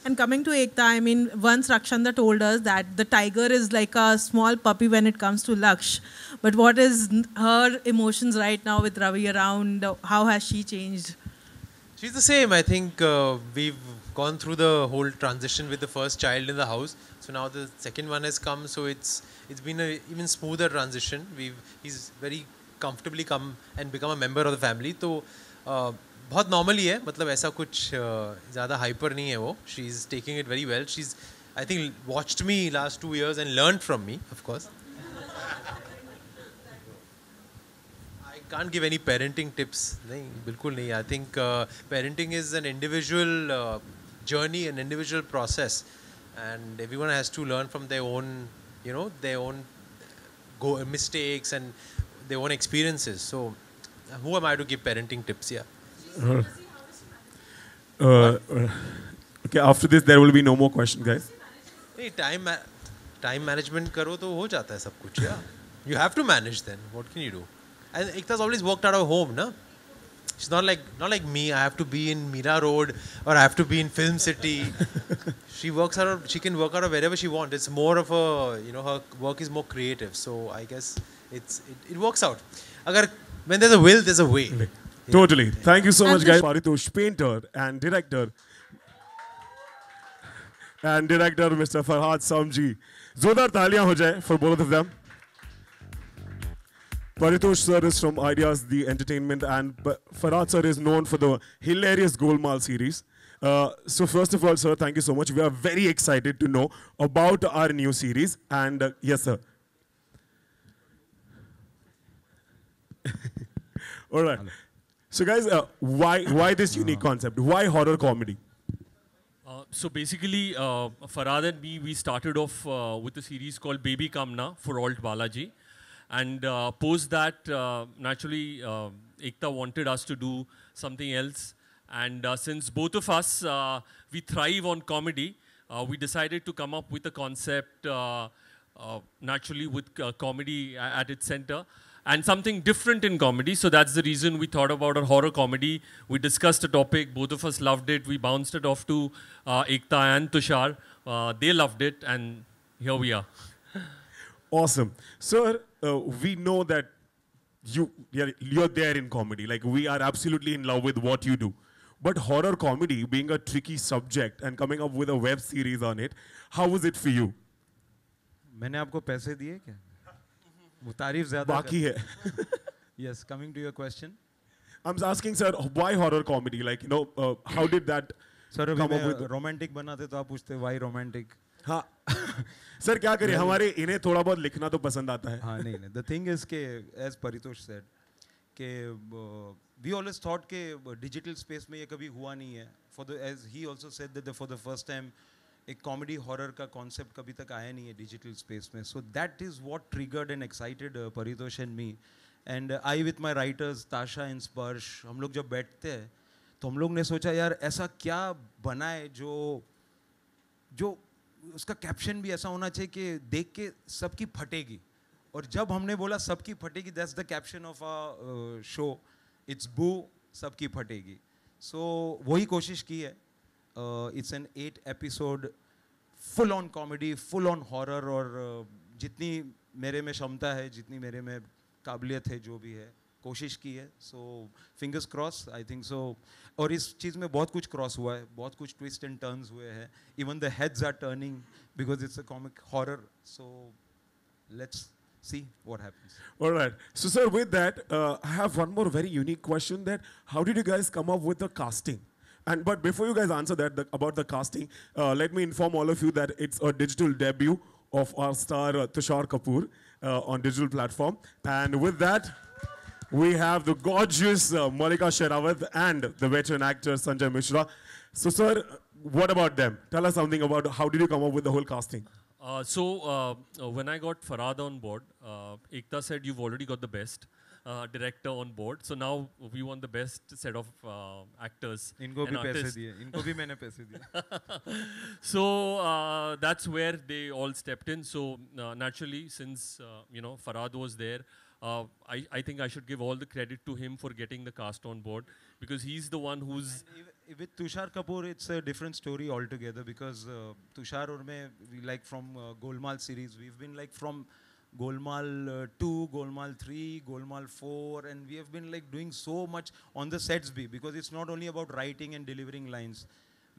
And coming to Ekta, I mean, once Rakshanda told us that the tiger is like a small puppy when it comes to Laksh. But what is her emotions right now with Ravi around? How has she changed? She's the same. I think we've gone through the whole transition with the first child in the house. So now the second one has come. So it's been a even smoother transition. He's very comfortably come and become a member of the family. तो बहुत normally है, मतलब ऐसा कुछ ज़्यादा hyper नहीं है वो. She is taking it very well. She is I think watched me last 2 years and learned from me, of course. Can't give any parenting tips. नहीं, बिल्कुल नहीं. I think parenting is an individual journey, an individual process, and everyone has to learn from their own, their own mistakes and their own experiences. So, who am I to give parenting tips? Yeah. Uh, uh, okay, after this there will be no more questions, guys. नहीं, time management करो तो हो जाता है सब कुछ. Yeah. You have to manage then. What can you do? And Ekta's always worked out of home, no? She's not like me. I have to be in Mira Road or I have to be in Film City. She can work out of wherever she wants. It's more of a, her work is more creative. So I guess it works out. When there's a will, there's a way. Totally. Thank you so much, guys. Paritosh, painter and director. And director Mr. Farhad Samji. Zodar taliyan ho jaye for both of them. Paritosh sir is from Ideas The Entertainment, and Farhad sir is known for the hilarious Golmaal series. So first of all, sir, thank you so much. We are very excited to know about our new series. And yes, sir. All right. So guys, why this unique concept? Why horror comedy? So basically, Farhad and me, we started off with a series called Baby Kamna for Alt Balaji. And post that, naturally, Ekta wanted us to do something else. And since both of us, we thrive on comedy, we decided to come up with a concept, naturally, with comedy at its center. And something different in comedy. So that's the reason we thought about a horror comedy. We discussed the topic. Both of us loved it. We bounced it off to Ekta and Tushar. They loved it. And here we are. Awesome. Sir, we know that you're there in comedy. Like, we are absolutely in love with what you do. But horror comedy being a tricky subject and coming up with a web series on it, how was it for you? मैंने आपको पैसे दिए क्या? वो तारीफ ज़्यादा बाकी है. Yes, coming to your question. I'm asking, sir, why horror comedy? Like, how did that Sir, come अभी up मैं with? romantic बनाते तो आप पूछते why romantic? हाँ. सर क्या करें, हमारे इन्हें थोड़ा बहुत लिखना तो पसंद आता है. हाँ नहीं. The thing is कि as Paritosh said कि we always thought कि digital space में ये कभी हुआ नहीं है. As he also said that for the first time एक कॉमेडी हॉरर का कॉन्सेप्ट कभी तक आया नहीं है डिजिटल स्पेस में. So that is what triggered and excited Paritosh and me and I with my writers ताशा एंड स्पर्श. हम लोग जब बैठते हैं तो हम लोग ने सोचा यार ऐसा क्या बनाए जो उसका कैप्शन भी ऐसा होना चाहिए कि देख के सबकी फटेगी. और जब हमने बोला सबकी फटेगी, that's the caption of a show. It's Boo Sabki फटेगी. सो वही कोशिश की है. It's an 8-episode full-on comedy, full-on horror और जितनी मेरे में क्षमता है, जितनी मेरे में काबिलियत है, जो भी है कोशिश की है. So fingers crossed, I think so. और इस चीज़ में बहुत कुछ क्रॉस हुआ है, बहुत कुछ ट्विस्ट एंड टर्न्स हुए हैं. Even the heads are turning because it's a comic horror. So let's see what happens. All right. So sir, with that, I have one more very unique question. That how did you guys come up with the casting? But before you guys answer that about the casting, let me inform all of you that it's a digital debut of our star Tushar Kapoor on digital platform. And with that, we have the gorgeous Malika Sherawat and the veteran actor Sanjay Mishra. So sir, what about them? Tell us something about how did you come up with the whole casting? When I got Farhad on board, Ekta said you've already got the best director on board. So now we want the best set of actors. इनको भी and पैसे artists. दिए, इनको भी मैंने पैसे दिए. So that's where they all stepped in. So naturally, since Farhad was there, I think I should give all the credit to him for getting the cast on board, because he's the one who's with Tushar Kapoor, it's a different story altogether because Tushar और मैं, we like from Golmaal series, we've been like from Golmaal 2, Golmaal 3, Golmaal 4, and we have been like doing so much on the sets be, because it's not only about writing and delivering lines.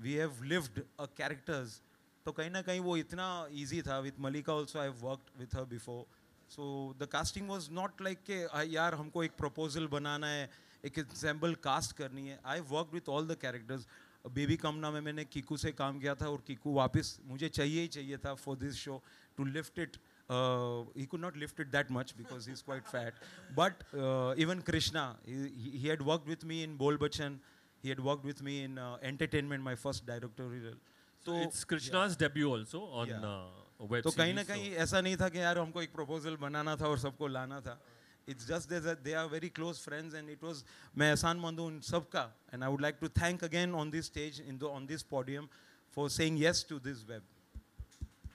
We have lived characters. तो कहीं ना कहीं वो इतना easy था. With Malika also, I've worked with her before. So the casting was not like कि यार हमको एक proposal बनाना है, एक ensemble cast करनी है. I've worked with all the characters. Baby कमना में मैंने कीकू से काम किया था और कीकू वापस मुझे चाहिए ही चाहिए था for this show to lift it. He could not lift it that much because he's quite fat. But even Krishna, he had worked with me in Bol Bachan. He had worked with me in Entertainment, my first directorial. So it's Krishna's debut also on a web तो series. कहीं ना कहीं ऐसा नहीं था कि यार हमको एक proposal बनाना था और सबको लाना था. It's just that they are very close friends, and it was मैं एहसान मंद हूँ उन सबका, and I would like to thank again on this stage on this podium for saying yes to this web.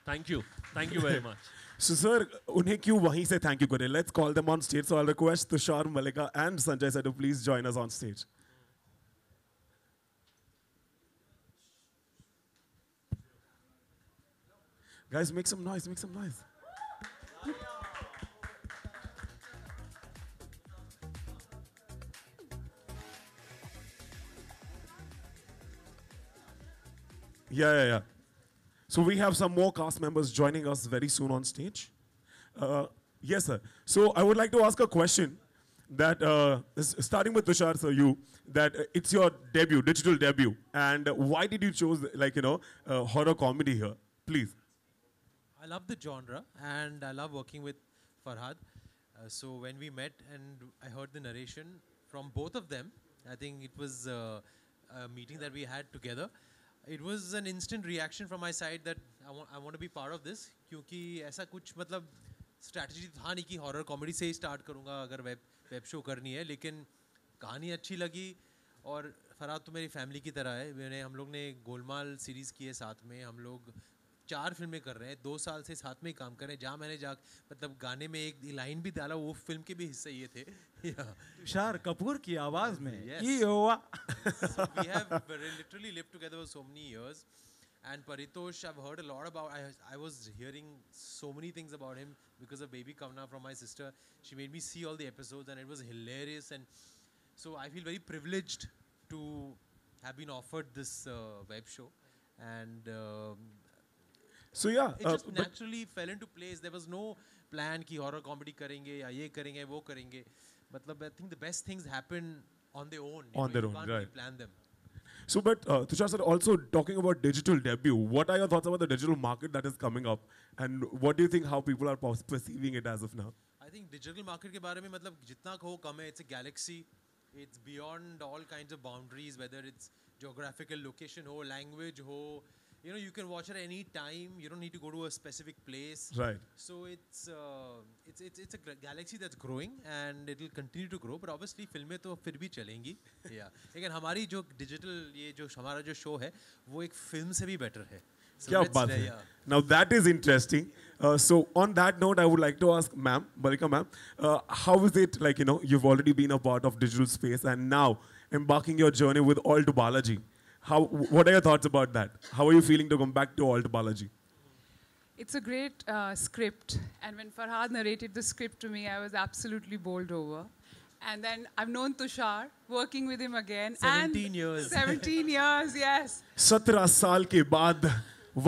Thank you very much. So sir, उन्हें क्यों वहीं से thank you करें? Let's call them on stage. So I'll request Tushar, Malika, and Sanjay sir to please join us on stage. Guys, make some noise, make some noise. Yeah. So we have some more cast members joining us very soon on stage. Yes, sir. So I would like to ask a question that, starting with Tushar, sir, that it's your debut, digital debut, and why did you choose, horror comedy here? Please. I love the genre and I love working with Farhad. So when we met and I heard the narration from both of them, I think it was a meeting that we had together. It was an instant reaction from my side that I want to be part of this, क्योंकि ऐसा कुछ मतलब strategy था नहीं कि horror comedy से ही start करूँगा अगर web show करनी है, लेकिन कहानी अच्छी लगी और फरहाद तो मेरी family की तरह है. हम लोग ने गोलमाल series की है साथ में, हम लोग 4 फिल्में कर रहे हैं, 2 साल से साथ में ही काम कर रहे हैं. जहाँ मैंने मतलब गाने में एक लाइन भी डाला, वो फिल्म के भी हिस्से ये थे. तुषार कपूर की आवाज में. So we have literally lived together for so many years. And Paritosh, I've heard a lot about. I was hearing so many things about him because of Baby Kamna from my sister. She made me see all the episodes, and it was hilarious. And so I feel very privileged to have been offered this web show. And So yeah, it just naturally fell into place. There was no plan कि horror comedy करेंगे या ये करेंगे वो करेंगे. मतलब I think the best things happen on their own. On their own, you can't right. really plan them. So, but Tushar sir, also talking about digital debut, what are your thoughts about the digital market that is coming up, and what do you think how people are perceiving it as of now? I think digital market के बारे में मतलब जितना कहो कम है. It's a galaxy. It's beyond all kinds of boundaries, whether it's geographical location ho, language ho. You can watch it any time. You don't need to go to a specific place. Right. So it's a galaxy that's growing and it will continue to grow. But obviously फिल्में तो फिर भी चलेंगी. Yeah. लेकिन हमारी जो digital ये जो हमारा जो show है वो एक film से भी better है. So क्या बात है? Now that is interesting. So on that note, I would like to ask ma'am, Malika ma'am, how is it you've already been a part of digital space and now embarking your journey with Alt Balaji? What are your thoughts about that? How are you feeling to come back to Alt Balaji? It's a great script, and when Farhad narrated the script to me, I was absolutely bowled over. And then I've known Tushar, working with him again. 17 years. 17 years, yes. 17 साल के बाद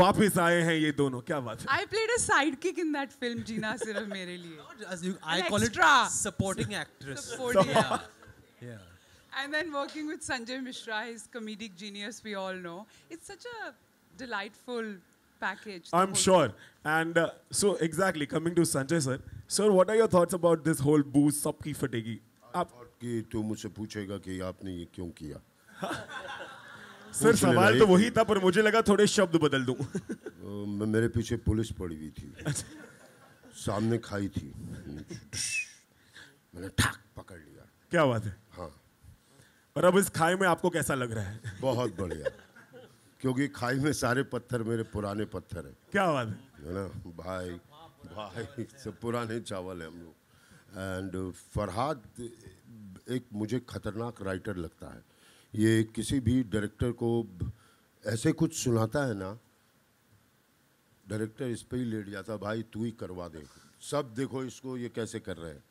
वापस आए हैं ये दोनों. क्या बात है? I played a sidekick in that film, Jeena Sirf mere liye. I An call extra. it supporting actress. Supporting, yeah. Yeah. And then working with Sanjay Mishra, his comedic genius, we all know. It's such a delightful package. I'm sure. And so exactly, coming to Sanjay sir. Sir, what are your thoughts about this whole boost सबकी फटेगी? आप कि तू मुझसे पूछेगा कि आपने ये क्यों किया? सर सवाल तो वही था पर मुझे लगा थोड़े शब्द बदल दूं. मेरे पीछे पुलिस पड़ी हुई थी. सामने खाई थी. मैंने ठाक पकड़ लिया. क्या बात है? हाँ. और अब इस खाई में आपको कैसा लग रहा है? बहुत बढ़िया. क्योंकि खाई में सारे पत्थर मेरे पुराने पत्थर हैं. क्या बात है? है ना भाई सब पुराने चावल हैं हम लोग. एंड फरहाद एक मुझे खतरनाक राइटर लगता है. ये किसी भी डायरेक्टर को ऐसे कुछ सुनाता है ना, डायरेक्टर इस पे ही लेट जाता, भाई तू ही करवा दे, सब देखो इसको ये कैसे कर रहे हैं।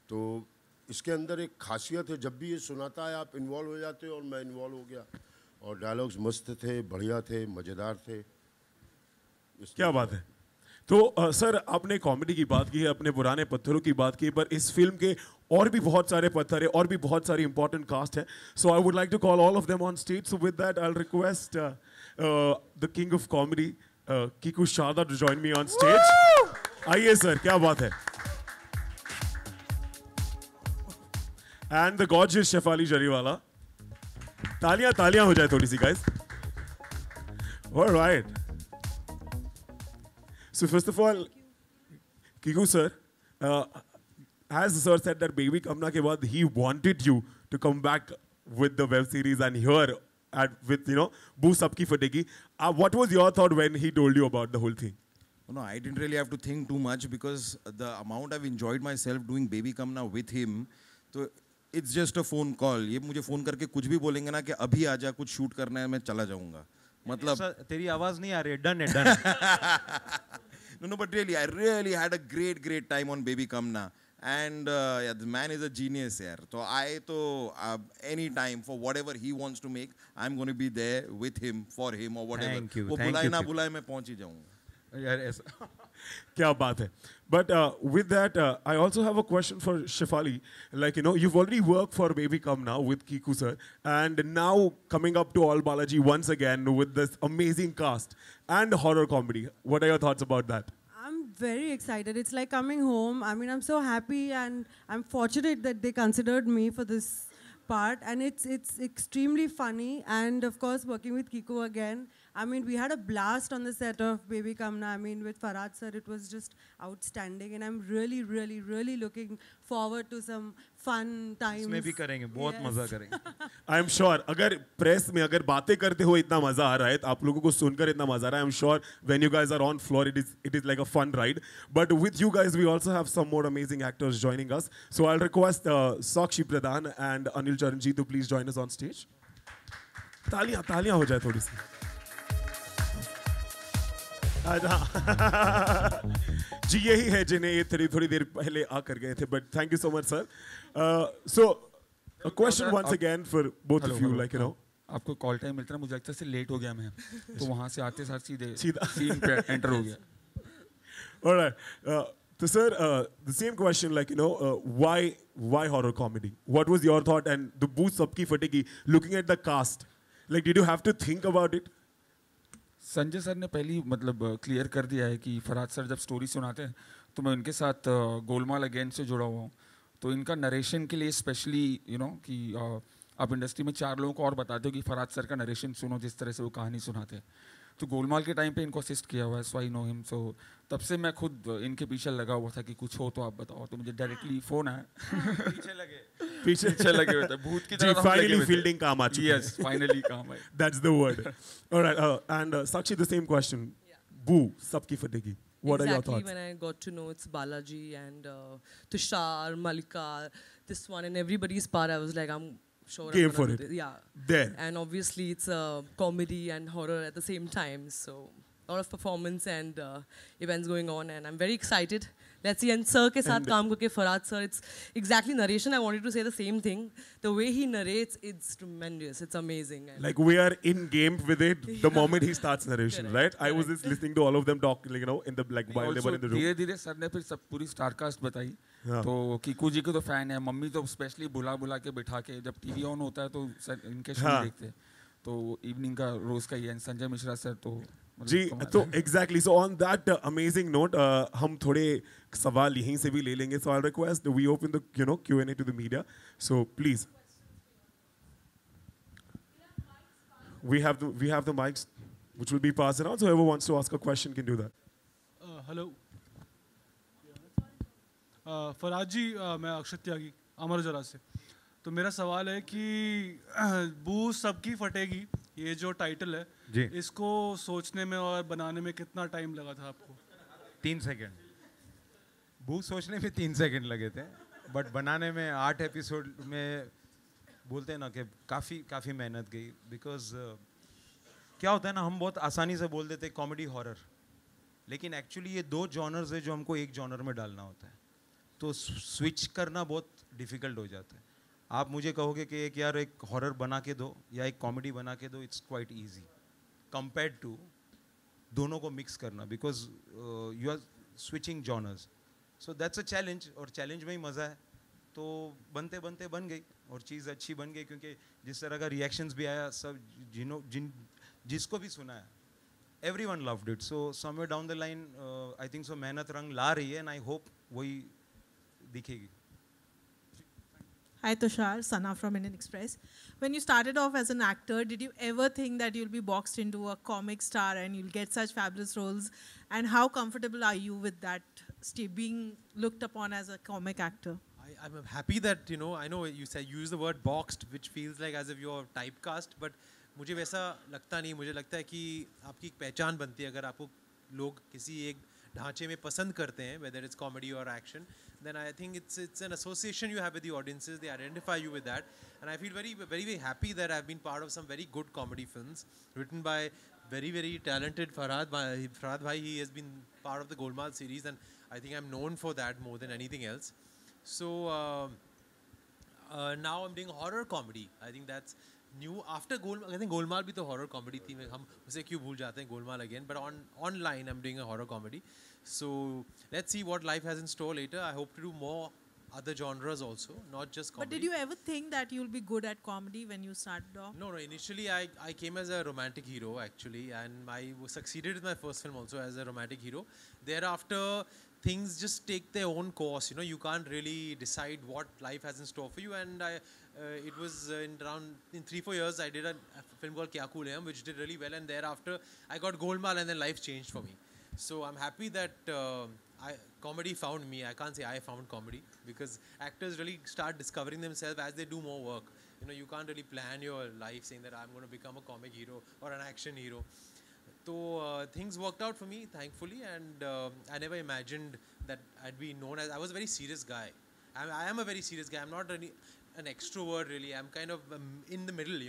तो इसके अंदर एक खासियत है, जब भी ये सुनाता है आप इन्वॉल्व हो जाते हो, और मैं इन्वॉल्व हो गया, और डायलॉग्स मस्त थे, बढ़िया थे, मज़ेदार थे। क्या बात है। तो सर आपने कॉमेडी की बात की है, अपने पुराने पत्थरों की बात की, पर इस फिल्म के और भी बहुत सारे पत्थर है, और भी बहुत सारी इंपॉर्टेंट कास्ट है। So I would like to call all of them on stage. So with that I will request the king of comedy Kiku Sharda to join me on stage. आइए सर, क्या बात है। And the gorgeous Shefali Jariwala. तालियां तालियां हो जाए थोड़ी सी guys. Alright. So first of all, Kiku sir, as sir said that Baby Kamna ke baad he wanted you to come back with the web series and here with Boo Sabki Fategi. What was your thought when he told you about the whole thing? No, I didn't really have to think too much because the amount I've enjoyed myself doing Baby Kamna with him, so it's just a phone call. ये मुझे phone करके कुछ भी बोलेंगे ना कि अभी आजा, कुछ शूट करना है, मैं चला जाऊंगा। मतलब तेरी आवाज नहीं आ रही है, डन है, done. No, but really, I really had a great time on Baby Kamna. And yeah, the man is a genius here. So any time for whatever he wants to make, I'm going to be there with him, for him or whatever. Thank you. वो बुलाए ना बुलाए मैं पहुंच ही जाऊंगा। यार ऐसा क्या बात है। But with that, I also have a question for Shefali. Like, you've already worked for Baby Come Now with Kiku sir, and now coming up to All Balaji once again with this amazing cast and horror comedy. What are your thoughts about that? I'm very excited. It's like coming home. I mean, I'm so happy and I'm fortunate that they considered me for this part, and it's extremely funny. And of course, working with Kiku again, I mean, we had a blast on the set of Baby Kamna. I mean, with Farhad sir, it was just outstanding, and I'm really looking forward to some fun times. इसमें भी करेंगे, बहुत मजा करेंगे। I'm sure अगर press में अगर बातें करते हो इतना मजा आ रहा है, तो आप लोगों को सुनकर इतना मजा आ रहा है, I'm sure when you guys are on floor, it is like a fun ride. But with you guys, we also have some more amazing actors joining us. So I'll request Sakshi Pradhan and Anil Charanjit to please join us on stage. तालियां हो जाए थोड़ी सी। जी यही है जिन्हें ये थोड़ी देर पहले आकर गए थे, but thank you so much sir. So a question once again for both of you, like आपको कॉल टाइम मिलता है, मुझे लगता है से लेट हो गया मैं, तो वहाँ से आते साथ सीधे सीन पे एंटर हो गया। Alright, so sir, the same question, like why horror comedy? What was your thought and the Boo Sabki Fategi? Looking at the cast, like did you have to think about it? Sanjay sir ने पहले ही मतलब clear कर दिया है कि Farhad sir जब story सुनाते हैं तो मैं उनके साथ गोलमाल अगेन से जुड़ा हुआ हूँ, तो इनका नरेशन के लिए स्पेशली कि आप इंडस्ट्री में 4 लोगों को और बताते हो कि फरहाद सर का नरेशन सुनो जिस तरह से वो कहानी सुनाते हैं, तो गोलमाल के टाइम पे इनको असिस्ट किया हुआ है, सो आई नो हिम। सो तब से मैं खुद इनके पीछे लगा हुआ था कि कुछ हो तो आप बताओ, तो मुझे डायरेक्टली फोन आया। पीछे लगे हुए थे, भूत की तरह। फाइनली फील्डिंग काम आ चुकी है। यस, फाइनली काम आई। That's the word. All right, and Sakshi, the same question. Boo Sabki Fategi. What are your thoughts? Exactly, when I got to know it's Balaji and Tushar, Malika, this one and everybody's part, I was like, I'm sure Game I'm for gonna it. do this. Yeah. There. And obviously it's comedy and horror at the same time, so a lot of performance and events going on, and I'm very excited. Let's see. And sir ke saath kaam karke, Farhad sir, it's exactly narration. I wanted to say the same thing. The way he narrates, it's tremendous. It's amazing. And Like we are in game with it the moment he starts narration, right? I was just listening to all of them talk, like, in the while they were in the room. धीरे-धीरे sir ने फिर सब पूरी star cast बताई, तो कीकू जी के तो fan है, मम्मी तो स्पेशली बुला के बिठा के, जब टीवी ऑन होता है तो सर इनके शो देखते हैं, तो इवनिंग का रोज का ही है। संजय मिश्रा सर तो जी, तो exactly, so on that amazing note हम थोड़े सवाल यहीं से भी ले लेंगे, so I request we open the Q&A to the media, so please we have the mics which will be passed around, so whoever wants to ask a question can do that. Hello Farhad ji, मैं अक्षत त्यागी अमर उजाला से। तो मेरा सवाल है कि बू सबकी फटेगी, ये जो टाइटल है जी, इसको सोचने में और बनाने में कितना टाइम लगा था आपको? 3 सेकंड। बू सोचने में 3 सेकंड लगे थे, बट बनाने में 8 एपिसोड में बोलते हैं ना कि काफ़ी मेहनत गई बिकॉज क्या होता है ना, हम बहुत आसानी से बोल देते कॉमेडी हॉरर, लेकिन एक्चुअली ये दो जॉनर्स है जो हमको एक जॉनर में डालना होता है, तो स्विच करना बहुत डिफ़िकल्ट हो जाता है. आप मुझे कहोगे कि एक यार एक हॉरर बना के दो या एक कॉमेडी बना के दो, it's quite easy compared to दोनों को मिक्स करना, because you are switching genres. So that's a challenge, और चैलेंज में ही मज़ा है. तो बनते बनते बन गई और चीज़ अच्छी बन गई, क्योंकि जिस तरह का रिएक्शंस भी आया, सब जिसको भी सुना है, everyone loved it. So somewhere down the line, I think so मेहनत रंग ला रही है, and I hope वही दिखेगी. Hi Tushar, Sana from Indian Express. When you started off as an actor, did you ever think that you'll be boxed into a comic star and you'll get such fabulous roles? And how comfortable are you with that, being looked upon as a comic actor? I'm happy that, I know you said use the word boxed, which feels like as if you're typecast, but मुझे वैसा लगता नहीं. मुझे लगता है कि आपकी एक पहचान बनती है अगर आपको लोग किसी एक ढांचे में पसंद करते हैं, whether it's comedy or action, then I think it's an association you have with the audiences. They identify you with that, and I feel very very happy that I've been part of some very good comedy films written by very talented Farhad bhai. He has been part of the Golmaal series, and I think I'm known for that more than anything else. So now I'm doing horror comedy. I think that's new after Golmaal. I think Golmaal भी तो horror comedy थी. हम उसे क्यों भूल जाते हैं Golmaal again. But online I'm doing a horror comedy. So let's see what life has in store later. I hope to do more other genres also, not just comedy. But did you ever think that you'll be good at comedy when you started off? No. Initially I came as a romantic hero actually, and I succeeded with my first film also as a romantic hero. Thereafter things just take their own course. You can't really decide what life has in store for you. And it was in 3-4 years I did a film called Kya Cool Hai, which did really well, and thereafter I got Golmaal, and then life changed for me. So I'm happy that comedy found me. I can't say I found comedy, because actors really start discovering themselves as they do more work. You can't really plan your life saying that I'm going to become a comic hero or an action hero. So things worked out for me, thankfully, and I never imagined that I'd be known as. I was a very serious guy. I am a very serious guy. I'm not really an extrovert really. I'm kind of in the middle,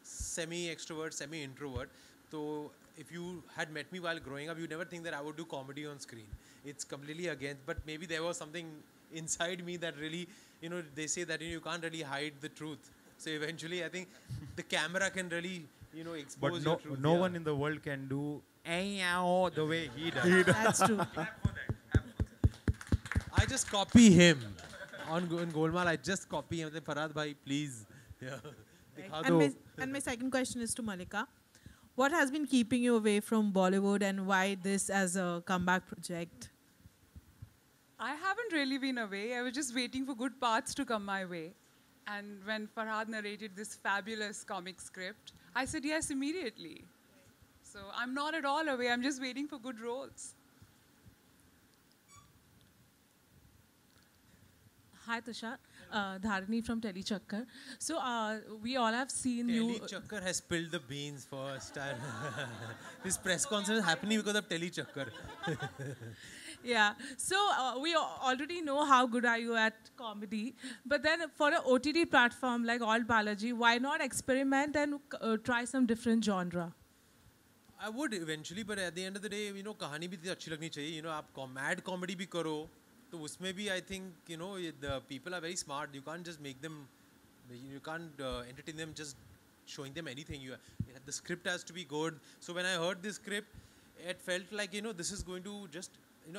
semi-extrovert, semi-introvert. So if you had met me while growing up, you never think that I would do comedy on screen. It's completely against. But maybe there was something inside me that really, they say that you can't really hide the truth. So eventually, I think the camera can really, expose But your truth. no one in the world can do the way he does. That's true. I just copy him. On Golmaal, I just copy him. Farhad bhai, please. Yeah. And my second question is to Malika. What has been keeping you away from Bollywood, and why this as a comeback project? I haven't really been away. I was just waiting for good parts to come my way. And when Farhad narrated this fabulous comic script, I said yes immediately. So I'm not at all away. I'm just waiting for good roles. Hi Tushar, Dharani from Telechakkar. So we all have seen you. Telechakkar has spilled the beans first. This press conference is happening because of Telechakkar. Yeah, so we already know how good are you at comedy, but then for an OTT platform like Alt Balaji, why not experiment and try some different genre? I would eventually, but at the end of the day, कहानी भी अच्छी लगनी चाहिए. आप mad comedy भी करो, तो उसमें भी I think the people are very smart. You can't just make them, you can't entertain them just showing them anything. The script has to be good. So when I heard this script, it felt like this is going to just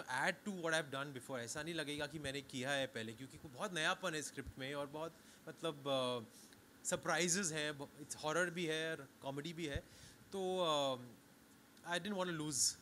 add to what I've done before. ऐसा नहीं लगेगा कि मैंने किया है पहले, क्योंकि बहुत नयापन है स्क्रिप्ट में और बहुत मतलब सरप्राइजेस हैं. It's horror भी है, comedy भी है. तो I didn't want to lose